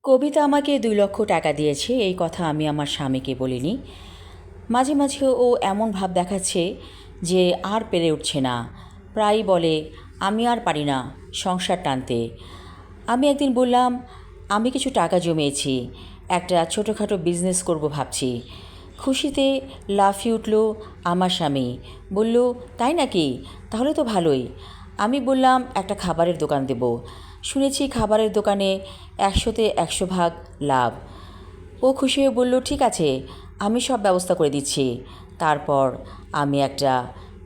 কবিতা আমাকে 2 লক্ষ টাকা দিয়েছে, এই কথা আমি আমার স্বামীকে বলিনি। মাঝে মাঝে ও এমন ভাব দেখাচ্ছে যে আর পেরে উঠছে না। প্রায়ই বলে, আমি আর পারি না সংসার টানতে। আমি একদিন বললাম, আমি কিছু টাকা জমিয়েছি, একটা ছোটোখাটো বিজনেস করব ভাবছি। খুশিতে লাফিয়ে উঠল আমার স্বামী। বলল, তাই নাকি? তাহলে তো ভালোই। আমি বললাম, একটা খাবারের দোকান দেব। শুনেছি খাবারের দোকানে 100-তে 100 ভাগ লাভ। ও খুশি হয়ে বলল, ঠিক আছে, আমি সব ব্যবস্থা করে দিচ্ছি। তারপর আমি একটা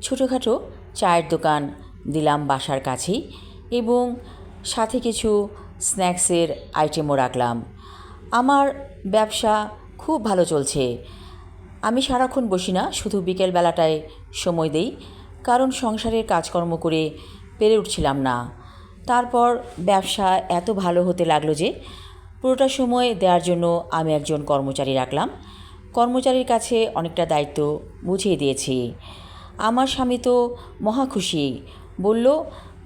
ছোটোখাটো চায়ের দোকান দিলাম বাসার কাছেই, এবং সাথে কিছু স্ন্যাক্সের আইটেমও রাখলাম। আমার ব্যবসা খুব ভালো চলছে। আমি সারাক্ষণ বসি না, শুধু বিকেলবেলাটায় সময় দেই, কারণ সংসারের কাজকর্ম করে পেরে উঠছিলাম না। তারপর ব্যবসা এত ভালো হতে লাগলো যে পুরোটা সময় দেওয়ার জন্য আমি একজন কর্মচারী রাখলাম। কর্মচারীর কাছে অনেকটা দায়িত্ব বুঝিয়ে দিয়েছি। আমার স্বামী তো মহা খুশি। বলল,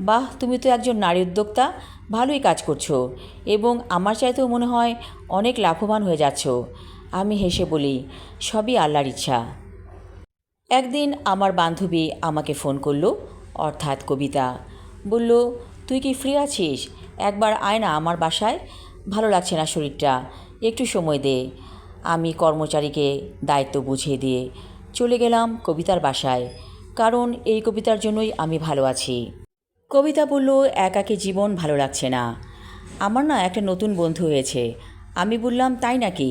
বাহ, তুমি তো একজন নারী উদ্যোক্তা, ভালোই কাজ করছো, এবং আমার চাইতেও মনে হয় অনেক লাভবান হয়ে যাচ্ছ। আমি হেসে বলি, সবই আল্লাহর ইচ্ছা। একদিন আমার বান্ধবী আমাকে ফোন করলো, অর্থাৎ কবিতা। বলল, তুই কি ফ্রি আছিস? একবার আয় না আমার বাসায়, ভালো লাগছে না শরীরটা, একটু সময় দে। আমি কর্মচারীকে দায়িত্ব বুঝিয়ে দিয়ে চলে গেলাম কবিতার বাসায়, কারণ এই কবিতার জন্যই আমি ভালো আছি। কবিতা বলল, একাকী জীবন ভালো লাগছে না, আমার না একটা নতুন বন্ধু হয়েছে। আমি বললাম, তাই নাকি?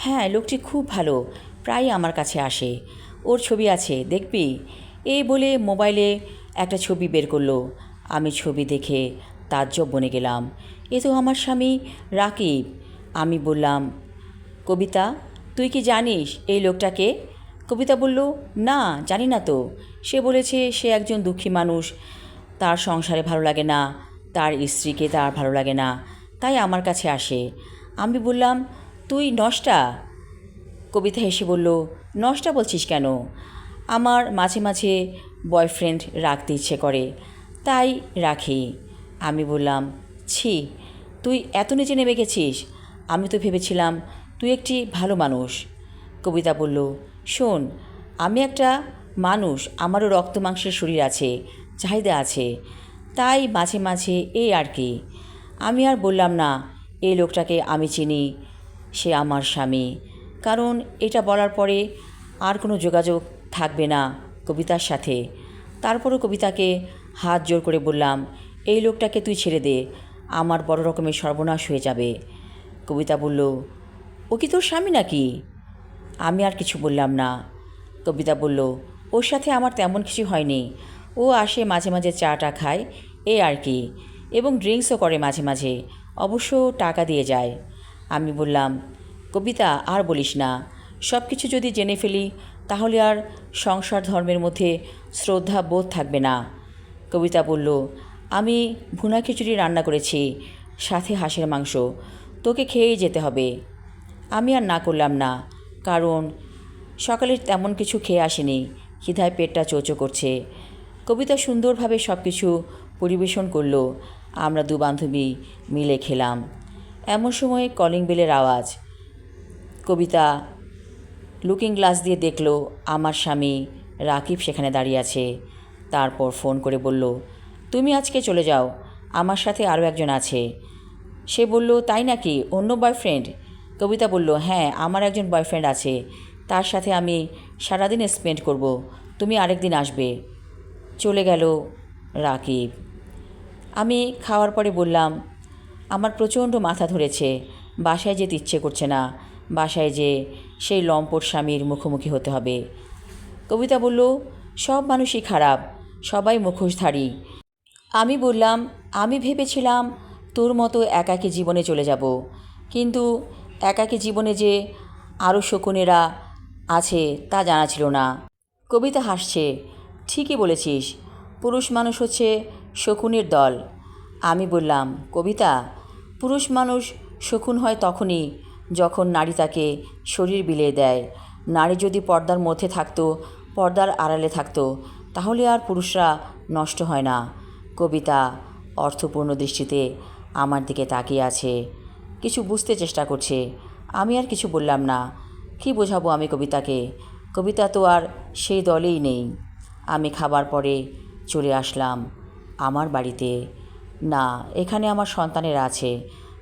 হ্যাঁ, লোকটি খুব ভালো, প্রায়ই আমার কাছে আসে, ওর ছবি আছে, দেখবি? এই বলে মোবাইলে একটা ছবি বের করলো। আমি ছবি দেখে তাজ্জব বনে গেলাম, এ তো আমার স্বামী রাকিব। আমি বললাম, কবিতা, তুই কি জানিস এই লোকটাকে? কবিতা বলল, না, জানি না তো। সে বলেছে সে একজন দুঃখী মানুষ, তার সংসারে ভালো লাগে না, তার স্ত্রীকে তার ভালো লাগে না, তাই আমার কাছে আসে। আমি বললাম, তুই নষ্টা? কবিতা হেসে বলল, নষ্টা বলছিস কেন? আমার মাঝে মাঝে বয়ফ্রেন্ড রাখতে ইচ্ছে করে, তাই রাখি। আমি বললাম, ছি, তুই এত নিচে নেমে গেছিস, আমি তো ভেবেছিলাম তুই একটি ভালো মানুষ। কবিতা বলল, শোন, আমি একটা মানুষ, আমারও রক্ত মাংসের শরীর আছে, চাহিদা আছে, তাই মাঝে মাঝে এই আর কি। আমি আর বললাম না এই লোকটাকে আমি চিনি, সে আমার স্বামী, কারণ এটা বলার পরে আর কোনো যোগাযোগ থাকবে না কবিতার সাথে। তারপরও কবিতাকে হাত জোর করে বললাম, এই লোকটাকে তুই ছেড়ে দে, আমার বড় রকমের সর্বনাশ হয়ে যাবে। কবিতা বলল, ও কি তোর স্বামী নাকি? আমি আর কিছু বললাম না। কবিতা বলল, ওর সাথে আমার তেমন কিছু হয়নি, ও আসে মাঝে মাঝে চাটা খায়, এই আর কি, এবং ড্রিঙ্কসও করে মাঝে মাঝে, অবশ্য টাকা দিয়ে যায়। আমি বললাম, কবিতা, আর বলিস না, সব কিছু যদি জেনে ফেলি তাহলে আর সংসার ধর্মের মধ্যে শ্রদ্ধা বোধ থাকবে না। কবিতা বলল, আমি ভুনা খিচুড়ি রান্না করেছি, সাথে হাঁসের মাংস, তোকে খেয়েই যেতে হবে। আমি আর না করলাম না, কারণ সকালে তেমন কিছু খেয়ে আসেনি, খিদায় পেটটা চোচো করছে। কবিতা সুন্দরভাবে সব কিছু পরিবেশন করলো, আমরা দু বান্ধবী মিলে খেলাম। এমন সময় কলিং বেলের আওয়াজ। কবিতা লুকিং গ্লাস দিয়ে দেখল আমার স্বামী রাকিব সেখানে দাঁড়িয়ে আছে। তারপর ফোন করে বলল, তুমি আজকে চলে যাও, আমার সাথে আরও একজন আছে। সে বলল, তাই নাকি, অন্য বয়ফ্রেন্ড? কবিতা বলল, হ্যাঁ, আমার একজন বয়ফ্রেন্ড আছে, তার সাথে আমি সারাদিন স্পেন্ড করব, তুমি আরেকদিন আসবে। চলে গেল রাকিব। আমি খাওয়ার পরে বললাম, আমার প্রচণ্ড মাথা ধরেছে, বাসায় যেতে ইচ্ছে করছে না, বাসায় যে সেই লম্পট স্বামীর মুখোমুখি হতে হবে। কবিতা বলল, সব মানুষই খারাপ, সবাই মুখোশধারী। আমি বললাম, আমি ভেবেছিলাম তোর মতো একাকী জীবনে চলে যাব, কিন্তু একাকী জীবনে যে আরও শকুনেরা আছে তা জানা ছিল না। কবিতা হাসছে, ঠিকই বলেছিস, পুরুষ মানুষ হচ্ছে শকুনের দল। আমি বললাম, কবিতা, পুরুষ মানুষ শকুন হয় তখনই যখন নারী তাকে শরীর বিলিয়ে দেয়। নারী যদি পর্দার মধ্যে থাকতো, পর্দার আড়ালে থাকতো, তাহলে আর পুরুষরা নষ্ট হয় না। কবিতা অর্থপূর্ণ দৃষ্টিতে আমার দিকে তাকিয়ে আছে। কিছু বুঝতে চেষ্টা করছে। আমি আর কিছু বললাম না। কি বোঝাবো আমি কবিতাকে? কবিতা তো আর সেই দলেই নেই। আমি খাবার পরে চলে আসলাম আমার বাড়িতে। না, এখানে আমার সন্তানেরা আছে।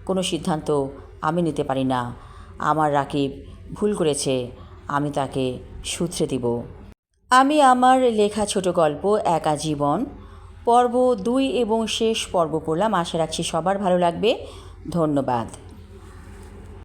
কোনো সিদ্ধান্ত আমি নিতে পারি না। আমার রাকিব ভুল করেছে, আমি তাকে শুধরে দিব। আমি আমার লেখা ছোট গল্প একা জীবন পর্ব 2 এবং শেষ পর্ব পড়লাম। আশা রাখছি সবার ভালো লাগবে। ধন্যবাদ।